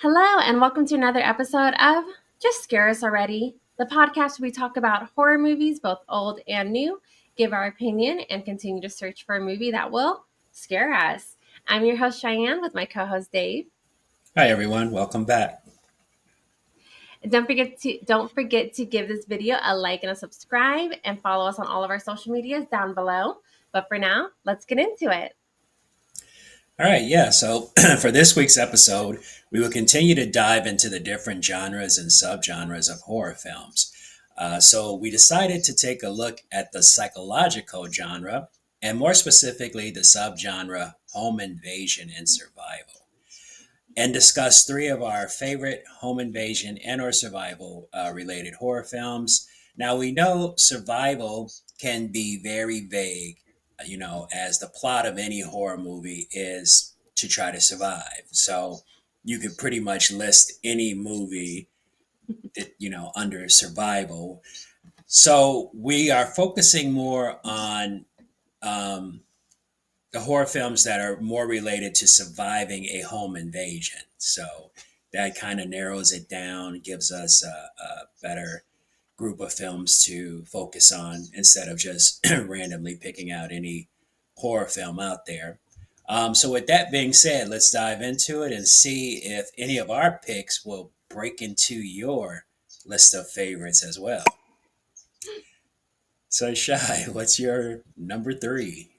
Hello, and welcome to another episode of Just Scare Us Already, the podcast where we talk about horror movies, both old and new, give our opinion, and continue to search for a movie that will scare us. I'm your host, Cheyenne, with my co host, Dave. Hi everyone, welcome back. And don't forget to give this video a like and a subscribe, and follow us on all of our social medias down below. But for now, let's get into it. All right, so for this week's episode, we will continue to dive into the different genres and subgenres of horror films. So we decided to take a look at the psychological genre, and more specifically, the subgenre home invasion and survival, and discuss three of our favorite home invasion and or survival related horror films. Now we know survival can be very vague, as the plot of any horror movie is to try to survive. So you could pretty much list any movie that, under survival. So we are focusing more on um, the horror films that are more related to surviving a home invasion. So that kind of narrows it down, gives us a better group of films to focus on instead of just randomly picking out any horror film out there. So, with that being said, let's dive into it and see if any of our picks will break into your list of favorites as well. So, Shy, what's your number three?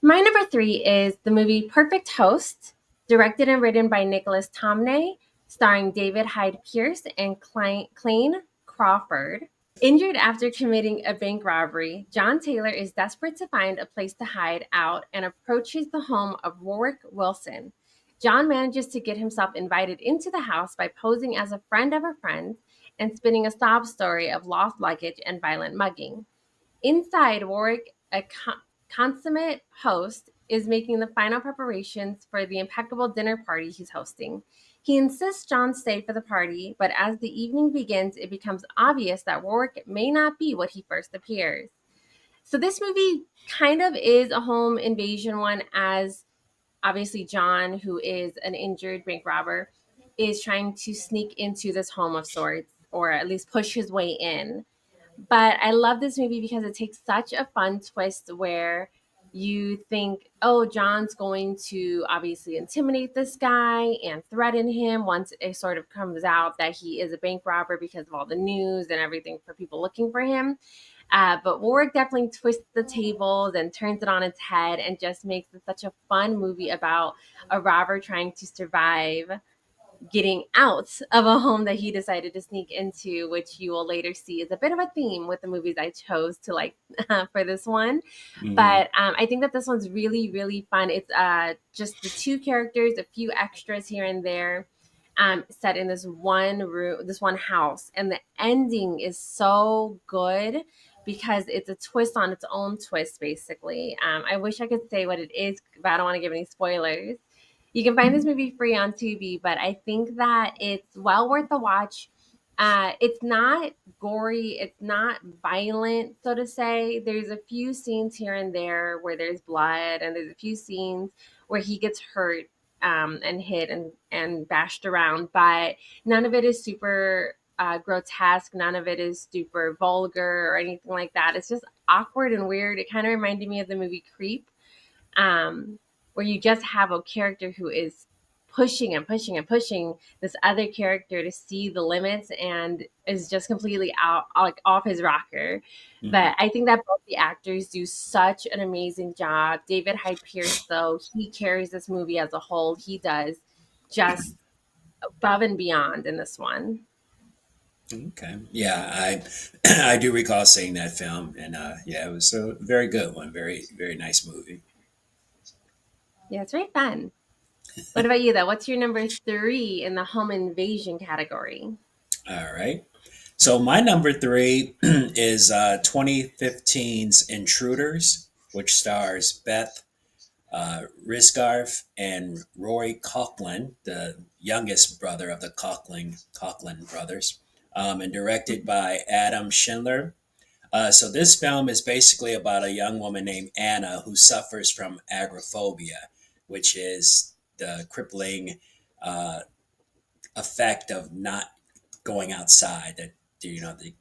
My number three is the movie Perfect Host, directed and written by Nicholas Tomney, starring David Hyde Pierce and Clayne Crawford. Injured after committing a bank robbery, John Taylor is desperate to find a place to hide out and approaches the home of Warwick Wilson. John manages to get himself invited into the house by posing as a friend of a friend and spinning a sob story of lost luggage and violent mugging. Inside, Warwick, a consummate host, is making the final preparations for the impeccable dinner party he's hosting. He insists John stay for the party, but as the evening begins, it becomes obvious that Warwick may not be what he first appears. So, this movie kind of is a home invasion one, as obviously John, who is an injured bank robber, is trying to sneak into this home of sorts, or at least push his way in. But I love this movie because it takes such a fun twist where you think, oh, John's going to obviously intimidate this guy and threaten him once it sort of comes out that he is a bank robber because of all the news and everything for people looking for him. But Warwick definitely twists the tables and turns it on its head and just makes it such a fun movie about a robber trying to survive getting out of a home that he decided to sneak into, which you will later see is a bit of a theme with the movies I chose to like for this one. Mm-hmm. But I think that this one's really, really fun. It's just the two characters, a few extras here and there, set in this one room, this one house. And the ending is so good because it's a twist on its own twist, basically. I wish I could say what it is, but I don't want to give any spoilers. You can find this movie free on Tubi, but I think that it's well worth the watch. It's not gory, it's not violent, so to say. There's a few scenes here and there where there's blood, and there's a few scenes where he gets hurt and hit and bashed around, but none of it is super grotesque. None of it is super vulgar or anything like that. It's just awkward and weird. It kind of reminded me of the movie Creep, where you just have a character who is pushing and pushing and pushing this other character to see the limits and is just completely out, like off his rocker. Mm-hmm. But I think that both the actors do such an amazing job. David Hyde Pierce, though, he carries this movie as a whole. He does just above and beyond in this one. Okay. Yeah, I I do recall seeing that film, and yeah, it was a very good one. Very very nice movie. Yeah, it's very fun. What about you, though? What's your number three in the home invasion category? All right. So my number three is 2015's Intruders, which stars Beth Risgarf and Rory Coughlin, the youngest brother of the Coughlin brothers, and directed by Adam Schindler. So this film is basically about a young woman named Anna who suffers from agoraphobia, which is the crippling uh, effect of not going outside, that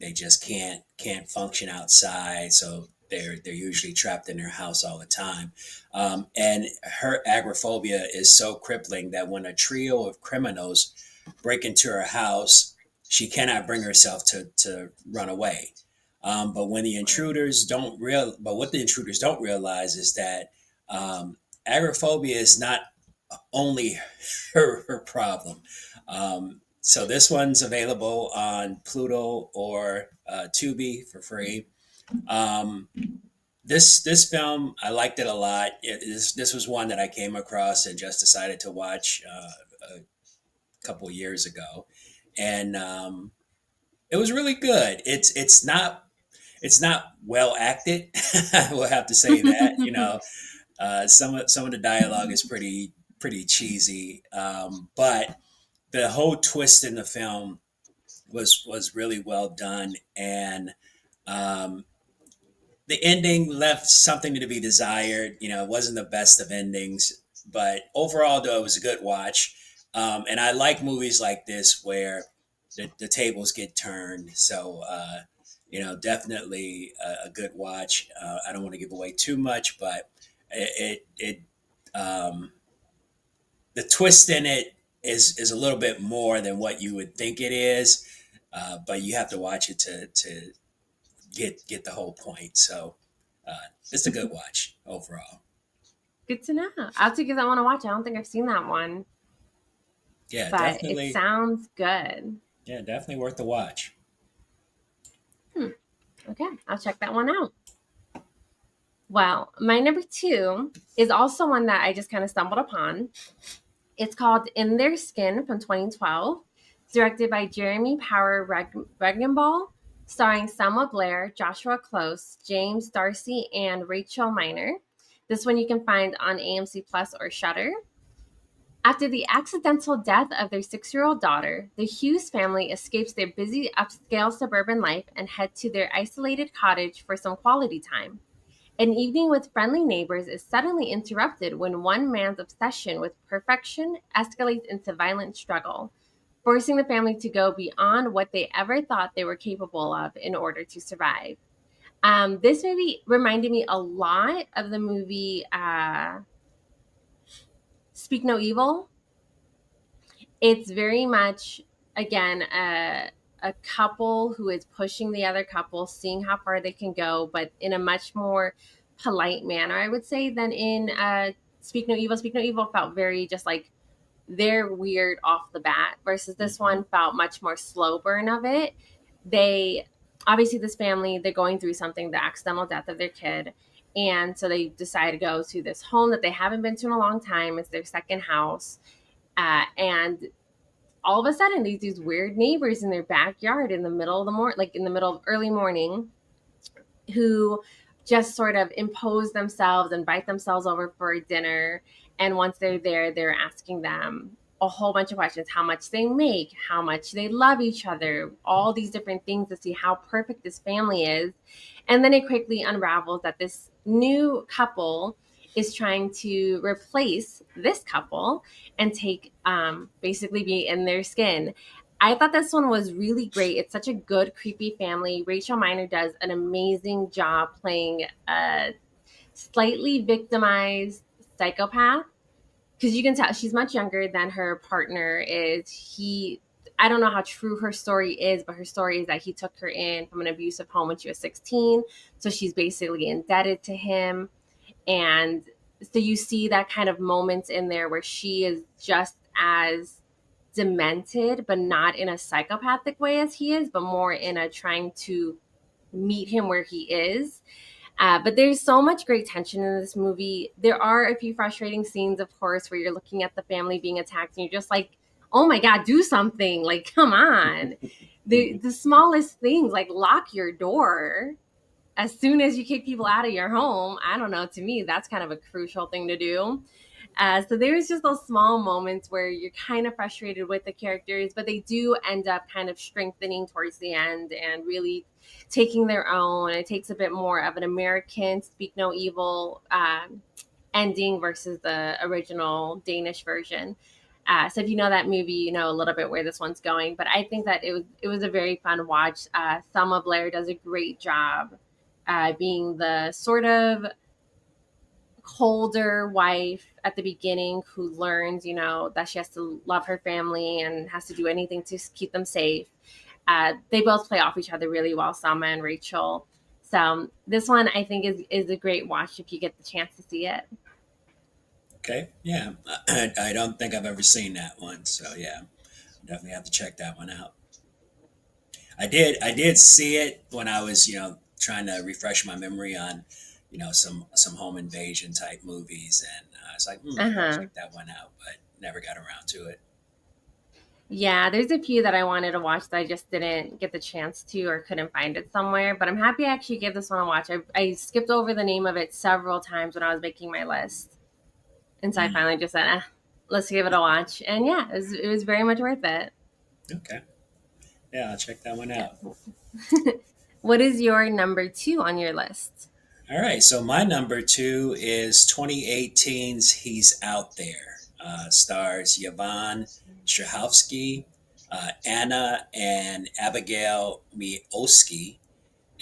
they just can't function outside, so they're usually trapped in their house all the time. And her agoraphobia is so crippling that when a trio of criminals break into her house, she cannot bring herself to run away. But what the intruders don't realize is that agoraphobia is not only her problem. So this one's available on Pluto or Tubi for free. Um, this film, I liked it a lot. This was one that I came across and just decided to watch a couple years ago, and it was really good. It's not well acted. I will have to say that. Some of the dialogue is pretty cheesy, but the whole twist in the film was really well done, and um, the ending left something to be desired. It wasn't the best of endings, but overall, though, it was a good watch. And I like movies like this where the tables get turned. So, definitely a good watch. I don't want to give away too much, but um, the twist in it is a little bit more than what you would think it is. But you have to watch it to get the whole point. So it's a good watch overall. Good to know. I'll have to give that one a watch. I don't think I've seen that one, Yeah, but it definitely. sounds good. Yeah, definitely worth the watch. Hmm. Okay, I'll check that one out. Well, my number two is also one that I just kind of stumbled upon. It's called In Their Skin from 2012. It's directed by Jeremy Power Regnenball, starring Selma Blair, Joshua Close, James Darcy, and Rachel Miner. This one you can find on AMC Plus or Shudder. After the accidental death of their 6-year-old daughter, the Hughes family escapes their busy upscale suburban life and head to their isolated cottage for some quality time. An evening with friendly neighbors is suddenly interrupted when one man's obsession with perfection escalates into violent struggle, forcing the family to go beyond what they ever thought they were capable of in order to survive. This movie reminded me a lot of the movie Speak No Evil. It's very much, again, a couple who is pushing the other couple, seeing how far they can go, but in a much more polite manner, I would say, than in Speak No Evil. Speak No Evil felt very just like they're weird off the bat, versus this Mm-hmm. one felt much more slow burn of it. They obviously, this family, they're going through something, the accidental death of their kid. And so they decide to go to this home that they haven't been to in a long time. It's their second house. And all of a sudden, these weird neighbors in their backyard in the middle of the morning, like in the middle of early morning, who just sort of impose themselves, invite themselves over for a dinner. And once they're there, they're asking them a whole bunch of questions: how much they make, how much they love each other, all these different things to see how perfect this family is. And then it quickly unravels that this new couple is trying to replace this couple and take basically be in their skin. I thought this one was really great. It's such a good, creepy family. Rachel Miner does an amazing job playing a slightly victimized psychopath, because you can tell she's much younger than her partner is. I don't know how true her story is, but her story is that he took her in from an abusive home when she was 16. So she's basically indebted to him. And so you see that kind of moments in there where she is just as demented, but not in a psychopathic way as he is, but more in a trying to meet him where he is. But there's so much great tension in this movie. There are a few frustrating scenes, of course, where you're looking at the family being attacked and you're just like, oh my God, do something. Like, come on. The smallest things, like lock your door as soon as you kick people out of your home. I don't know. To me, that's kind of a crucial thing to do. So there's just those small moments where you're kind of frustrated with the characters, but they do end up kind of strengthening towards the end and really taking their own. It takes a bit more of an American Speak No Evil ending versus the original Danish version. So if you know that movie, you know a little bit where this one's going. But I think that it was a very fun watch. Selma Blair does a great job being the sort of colder wife at the beginning who learns, that she has to love her family and has to do anything to keep them safe. They both play off each other really well, Selma and Rachel. So this one I think is a great watch if you get the chance to see it. Okay, yeah. I don't think I've ever seen that one, so yeah, definitely have to check that one out. I did see it when I was, trying to refresh my memory on, some home invasion type movies, and I was like, Uh I gotta huh. check that one out, but never got around to it. Yeah, there's a few that I wanted to watch that I just didn't get the chance to or couldn't find it somewhere. But I'm happy I actually gave this one a watch. I skipped over the name of it several times when I was making my list. And so I Mm, finally just said, let's give it a watch. And yeah, it was very much worth it. okay, yeah, I'll check that one Yeah. out. What is your number two on your list? All right, so my number two is 2018's He's Out There. Stars Yvonne Strahovski, Anna and Abigail Mioski,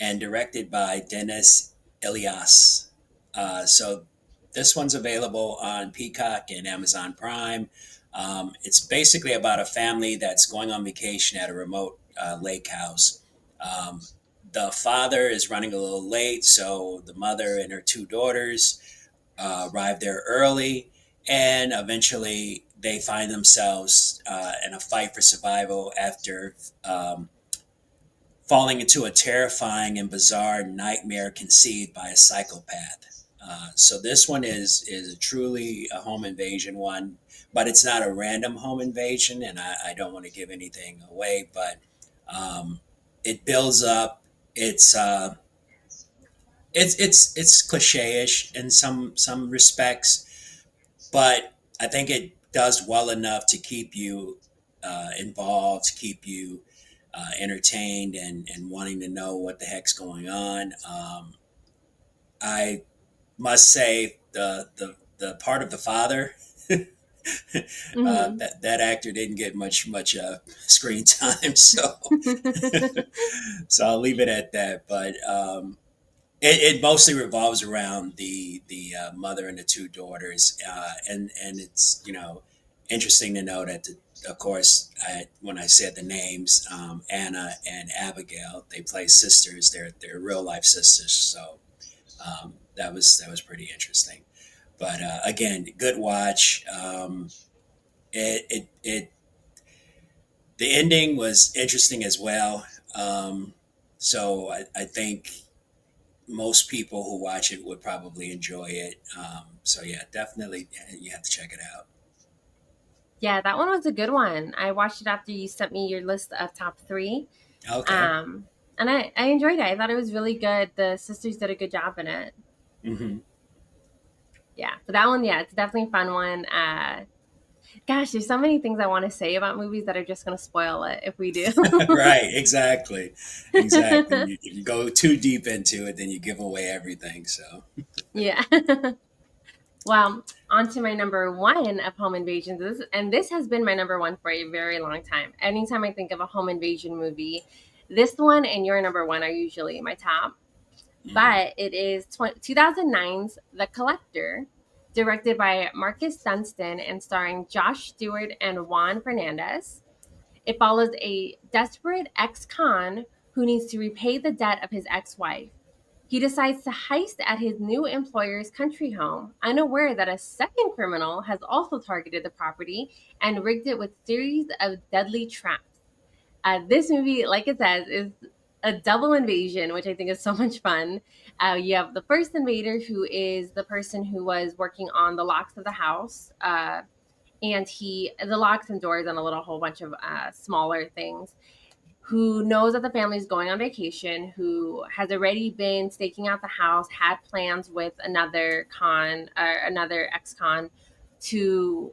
and directed by Dennis Elias. So this one's available on Peacock and Amazon Prime. It's basically about a family that's going on vacation at a remote lake house. Um, the father is running a little late, so the mother and her two daughters arrive there early, and eventually they find themselves in a fight for survival after falling into a terrifying and bizarre nightmare conceived by a psychopath. So this one is truly a home invasion one, but it's not a random home invasion, and I don't want to give anything away, but um, it builds up. It's uh, it's cliche-ish in some respects, but I think it does well enough to keep you involved, to keep you entertained and wanting to know what the heck's going on. I must say the part of the father Hmm. that actor didn't get much screen time, so so I'll leave it at that. But it mostly revolves around the mother and the two daughters, and it's interesting to know that of course when I said the names, Anna and Abigail, they play sisters. They're real life sisters. So that was pretty interesting. But again, good watch. It the ending was interesting as well. So I think most people who watch it would probably enjoy it. So yeah, definitely you have to check it out. Yeah, that one was a good one. I watched it after you sent me your list of top three. Okay. Um, and I enjoyed it. I thought it was really good. The sisters did a good job in it. Hmm. Yeah, but that one, yeah, it's definitely a fun one. Gosh, there's so many things I want to say about movies that are just going to spoil it if we do. Right. Exactly. Exactly. If you go too deep into it, then you give away everything. So. Yeah. Well, on to my number one of home invasions. And this has been my number one for a very long time. Anytime I think of a home invasion movie, this one and your number one are usually my top. Mhm. But it is 2009's The Collector, directed by Marcus Dunstan and starring Josh Stewart and Juan Fernandez. It follows a desperate ex con who needs to repay the debt of his ex wife. He decides to heist at his new employer's country home, unaware that a second criminal has also targeted the property and rigged it with series of deadly traps. This movie, like it says, is a double invasion, which I think is so much fun. You have the first invader, who is the person who was working on the locks of the house, and the locks and doors and a little whole bunch of smaller things, who knows that the family is going on vacation, who has already been staking out the house, had plans with another con or another ex-con to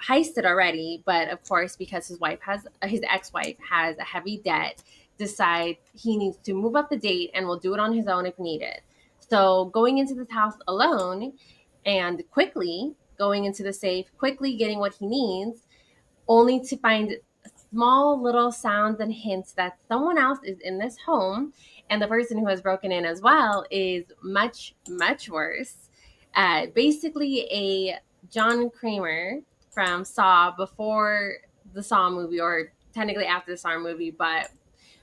heist it already, but of course, because his ex-wife has a heavy debt, decide he needs to move up the date and will do it on his own if needed. So going into this house alone and quickly going into the safe, quickly getting what he needs, only to find small little sounds and hints that someone else is in this home, and the person who has broken in as well is much, much worse. Basically, a John Kramer from Saw before the Saw movie, or technically after the Saw movie, but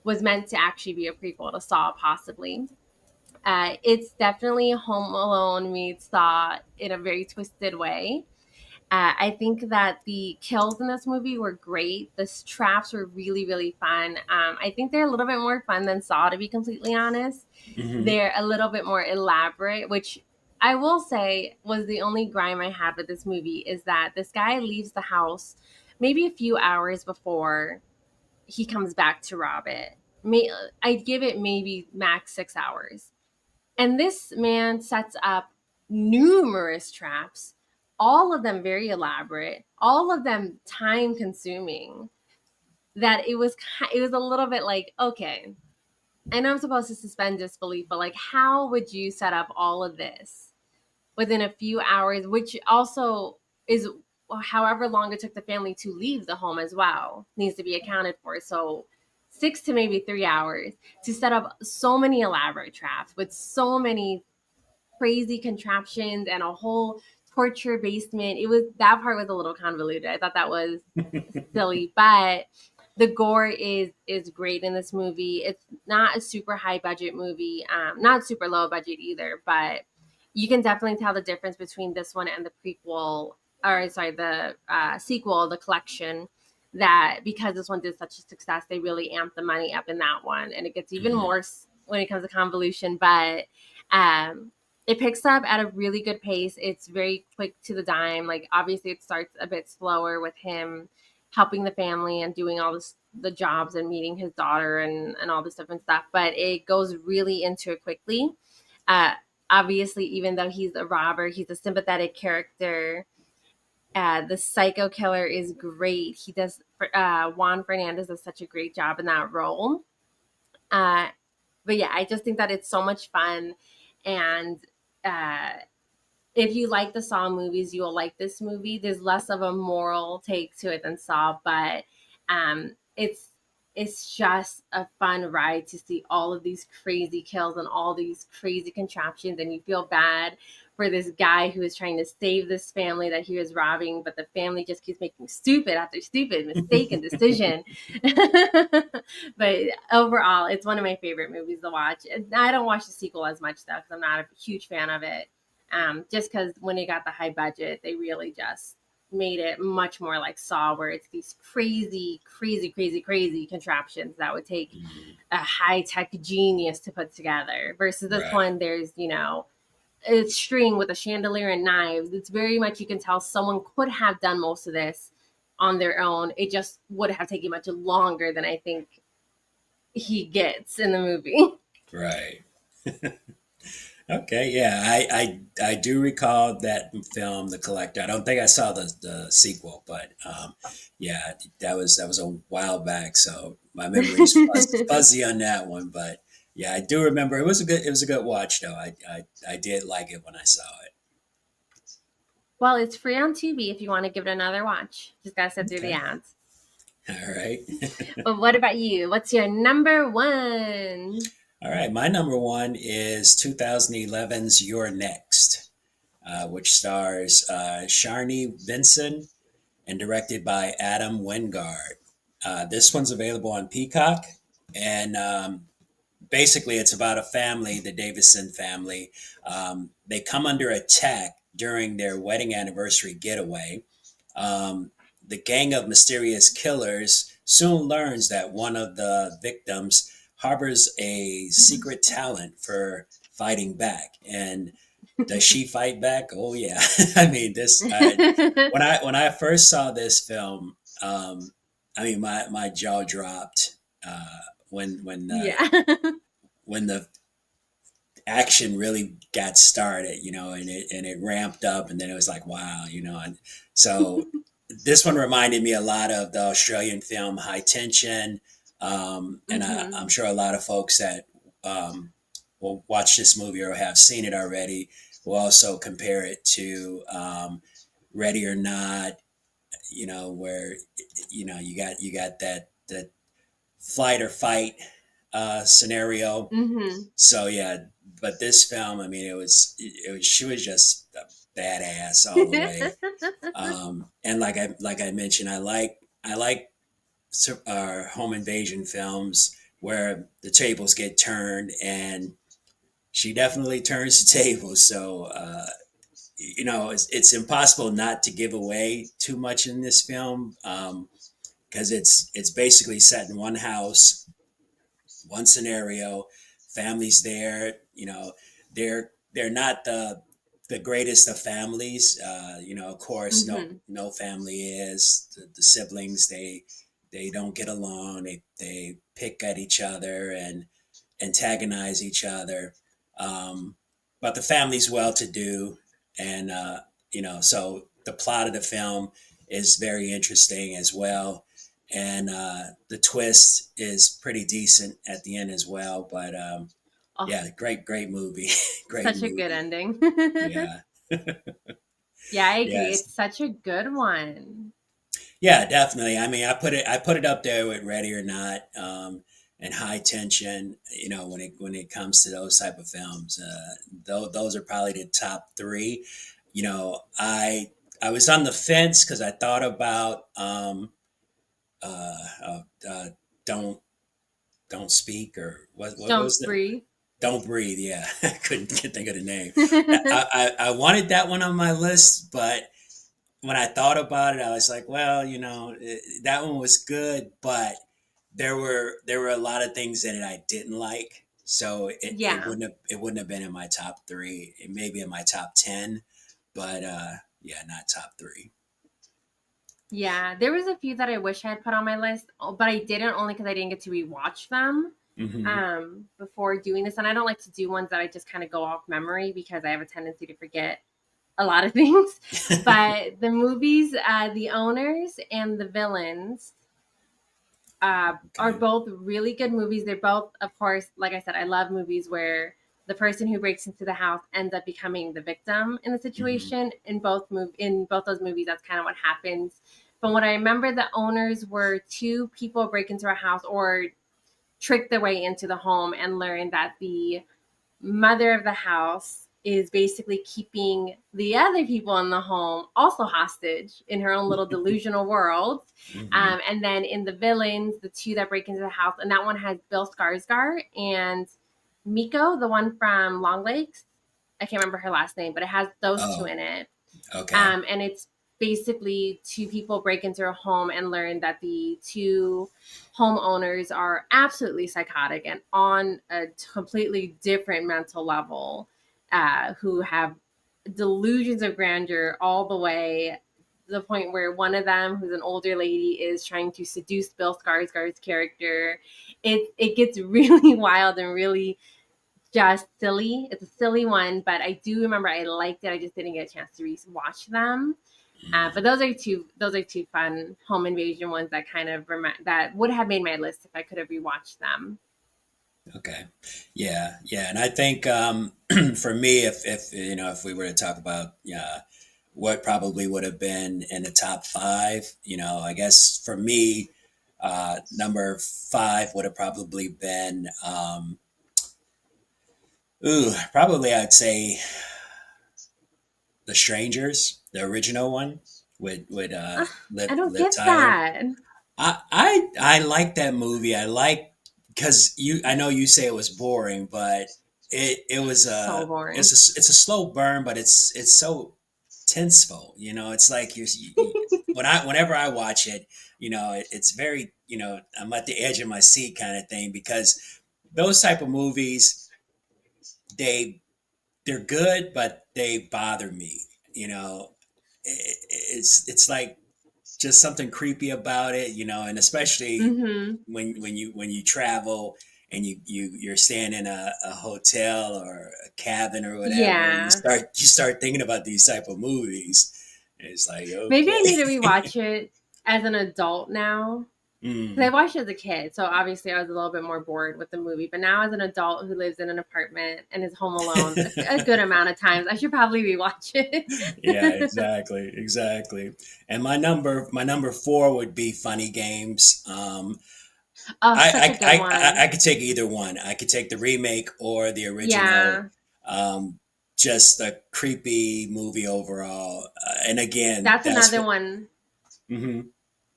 was meant to actually be a prequel to Saw, possibly. It's definitely Home Alone meets Saw in a very twisted way. I think that the kills in this movie were great. The traps were really, really fun. I think they're a little bit more fun than Saw, to be completely honest. Hmm. They're a little bit more elaborate, which I will say was the only grime I had with this movie, is that this guy leaves the house maybe a few hours before he comes back to rob it. I'd give it maybe max 6 hours. And this man sets up numerous traps, all of them very elaborate, all of them time consuming. That it was a little bit like, okay, I know I'm supposed to suspend disbelief, but like, how would you set up all of this within a few hours, which also is however long it took the family to leave the home as well, needs to be accounted for. So 6 to maybe 3 hours to set up so many elaborate traps with so many crazy contraptions and a whole torture basement. It was, that part was a little convoluted. I thought that was silly, but the gore is great in this movie. It's not a super high budget movie, not super low budget either, but you can definitely tell the difference between this one and the prequel, or sorry, the sequel, the collection. That because this one did such a success, they really amped the money up in that one, and it gets even Hmm. more when it comes to convolution. But um, it picks up at a really good pace. It's very quick to the dime. Like obviously, it starts a bit slower with him helping the family and doing all this the jobs and meeting his daughter and all this different stuff, but it goes really into it quickly. uh Obviously, even though he's a robber, he's a sympathetic character. The psycho killer is great. He does Juan Fernandez does such a great job in that role. uh but yeah, I just think that it's so much fun. And uh if you like the Saw movies, you will like this movie. There's less of a moral take to it than Saw, but it's just a fun ride to see all of these crazy kills and all these crazy contraptions, and you feel bad for this guy who is trying to save this family that he was robbing, but the family just keeps making stupid after stupid mistake and decision. But overall, it's one of my favorite movies to watch. I don't watch the sequel as much though, because I'm not a huge fan of it. Just because when it got the high budget, they really just made it much more like Saw, where it's these crazy, crazy, crazy, crazy contraptions that would take Hmm. a high tech genius to put together. Versus this Right. one, there's, a string with a chandelier and knives. It's very much, you can tell someone could have done most of this on their own. It just would have taken much longer than I think he gets in the movie. Right. Okay. Yeah. I do recall that film, The Collector. I don't think I saw the sequel, but yeah, that was a while back, so my memory's fuzzy on that one. But yeah, I do remember it was a good watch though. I did like it when I saw it. Well, it's free on Tubi if you want to give it another watch. Just gotta sit through the Okay. ads. All right. But what about you? What's your number one? All right. My number one is 2011's You're Next, which stars Sharni Vinson and directed by Adam Wingard. This one's available on Peacock, and basically it's about a family, the Davison family. They come under attack during their wedding anniversary getaway. Um, the gang of mysterious killers soon learns that one of the victims harbors a secret talent for fighting back. And does she fight back? Oh yeah. I mean, when I first saw this film, I mean my jaw dropped when Yeah. when the action really got started, and it ramped up, and then it was like wow, and so this one reminded me a lot of the Australian film High Tension, and I'm Hmm. sure a lot of folks that will watch this movie or have seen it already will also compare it to Ready or Not, where you got that flight or fight scenario. Mm-hmm. So yeah, but this film, I mean, it was she was just a badass all the way. And like I mentioned, I like home invasion films where the tables get turned, and she definitely turns the tables. So it's impossible not to give away too much in this film, because it's basically set in one house, one scenario, families there. They're not the greatest of families. Of course, Mm-hmm. no family is. The siblings, they don't get along. They pick at each other and antagonize each other. Um, but the family's well to do, and so the plot of the film is very interesting as well, and the twist is pretty decent at the end as well. But Oh, yeah, great movie, great such a good movie. ending. Yeah, Yeah, I agree. yes, It's such a good one. yeah, definitely. I mean, I put it up there with Ready or Not, and High Tension. When it comes to those type of films, those are probably the top three. I was on the fence because I thought about uh, uh, uh, don't don't speak, or what was Don't the breathe. Don't Breathe. Yeah, I can't think of the name. I wanted that one on my list, but when I thought about it, I was like, well, that one was good, but there were a lot of things in it I didn't like. So it Yeah. wouldn't have been in my top three. It may be in my top 10, but yeah, not top three. Yeah, there was a few that I wish I had put on my list, but I didn't only because I didn't get to rewatch them Hmm. before doing this. And I don't like to do ones that I just kind of go off memory because I have a tendency to forget a lot of things. But the movies, The Owners and The Villains, are Okay. both really good movies. They're both, of course, like I said, I love movies where the person who breaks into the house ends up becoming the victim in the Hmm. situation. In both those movies, that's kind of what happens. But what I remember, the owners were two people break into a house or trick their way into the home and learn that the mother of the house is basically keeping the other people in the home also hostage in her own little delusional world. Hmm. And then in the villains, the two that break into the house, and that one has Bill Skarsgård and Miko, the one from Long Lakes. I can't remember her last name, but it has those two Oh, in it. okay. And it's basically two people break into a home and learn that the two homeowners are absolutely psychotic and on a completely different mental level, who have delusions of grandeur all the way to the point where one of them, who's an older lady, is trying to seduce Bill Skarsgård's character. It gets really wild and really just silly. It's a silly one, but I do remember I liked it. I just didn't get a chance to watch them. But those are two fun home invasion ones that kind of that would have made my list if I could have rewatched them. Okay. Yeah, yeah, and I think for me, if we were to talk about what probably would have been in the top five, I guess for me, number five would have probably been probably I'd say The Strangers, the original one with Ugh, I Liv don't Liv get Tyler. that. I like that movie. I like because I know you say it was boring, but it was So boring. it's a slow burn, but it's so tenseful. It's like whenever I watch it, it's very I'm at the edge of my seat kind of thing, because those type of movies, they they're good, but they bother me. You know, it's like just something creepy about it, and especially Mm-hmm. when you travel and you're staying in a hotel or a cabin or whatever, and you Yeah. start thinking about these type of movies. And it's like, Maybe I need to okay. rewatch it as an adult now. 'Cause I Mm. watched it as a kid, so obviously I was a little bit more bored with the movie. But now, as an adult who lives in an apartment and is home alone a good amount of times, I should probably rewatch Yeah, it. exactly, exactly. And my number four would be Funny Games. Oh, such a good I one. could take either one. I could take the remake or the original. Yeah, Um, just a creepy movie overall. And again, that's that's another what. one. Mhm.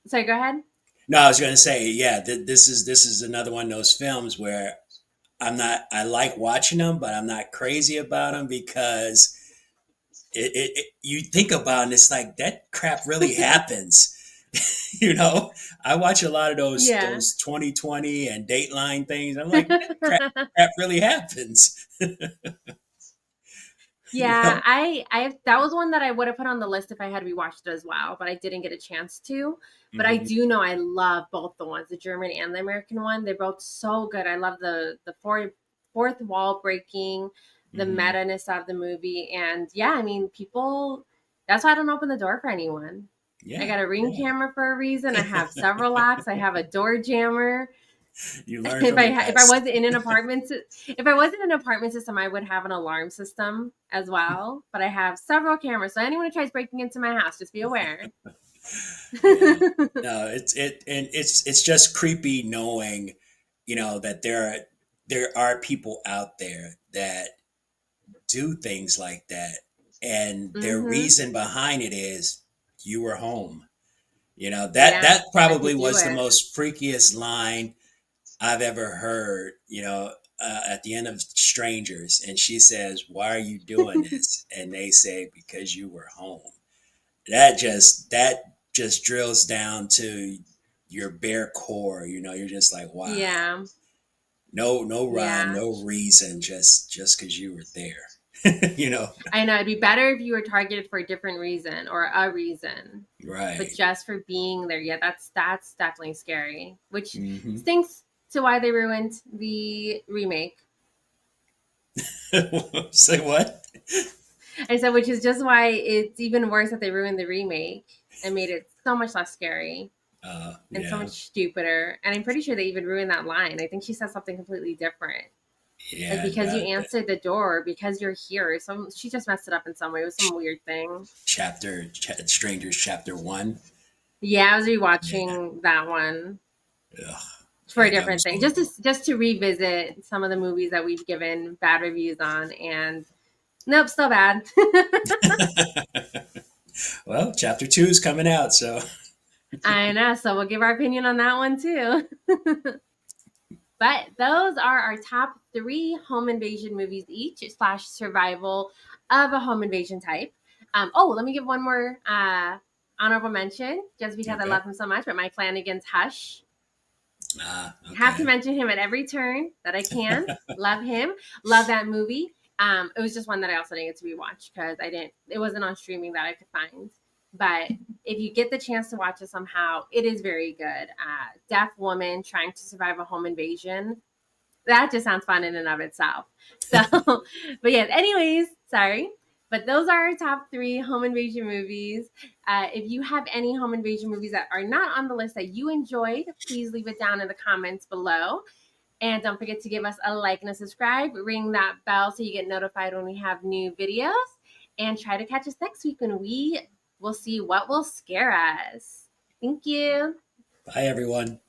Sorry, go ahead. No, I was going to say, yeah, this is another one of those films where I'm not. I like watching them, but I'm not crazy about them because you think about it, and it's like that crap really happens. you know, I watch a lot of those Yeah. those 2020 and Dateline things. I'm like, that crap really happens. you Yeah, know. I that was one that I would have put on the list if I had rewatched it as well, but I didn't get a chance to. But I Hmm. do know I love both the ones, the German and the American one. They're both so good. I love the fourth wall breaking, the Hmm. meta-ness of the movie, and yeah, I mean, people. That's why I don't open the door for anyone. I Yeah, got a ring yeah. camera for a reason. I have several locks. I have a door jammer. You learn from the If I best. wasn't in an apartment if I wasn't in an apartment system, I would have an alarm system as well. But I have several cameras, so anyone who tries breaking into my house, just be aware. Yeah. No, it's just creepy knowing, that there are people out there that do things like that, and their Mm-hmm. reason behind it is you were home. That Yeah, that I could probably do was the it. most freakiest line I've ever heard. At the end of Strangers, and she says, "Why are you doing this?" And they say, "Because you were home." That just drills down to your bare core. You're just like, wow. Yeah, No rhyme, yeah. no reason, just because you were there. I know it'd be better if you were targeted for a different reason or a reason, but Right. just for being there, yeah, that's definitely scary. Which Hmm. stinks to why they ruined the remake. Say what? I said, which is just why it's even worse that they ruined the remake and made it so much less scary and so Yeah, much stupider. And I'm pretty sure they even ruined that line. I think she said something completely different. Like, yeah. because you answered the door, because you're here. So she just messed it up in some way. It was some weird thing. Strangers chapter one. Yeah, I was Yeah. rewatching that one Ugh. for a Yeah, that different was thing, horrible. just to revisit some of the movies that we've given bad reviews on. And nope, still bad. Well, chapter two is coming out, so. I know. So we'll give our opinion on that one too. But those are our top three home invasion movies each, slash survival of a home invasion type. Let me give one more honorable mention, just because I Okay. love him so much. But Mike Flanagan's Hush. Have to Okay. mention him at every turn that I can. Love him. Love that movie. It was just one that I also didn't get to rewatch because I didn't. It wasn't on streaming that I could find. But if you get the chance to watch it somehow, it is very good. Deaf woman trying to survive a home invasion. That just sounds fun in and of itself. So, but yes, anyways, sorry. But those are our top three home invasion movies. If you have any home invasion movies that are not on the list that you enjoyed, please leave it down in the comments below. And don't forget to give us a like and a subscribe. Ring that bell so you get notified when we have new videos. And try to catch us next week when we will see what will scare us. Thank you. Bye, everyone.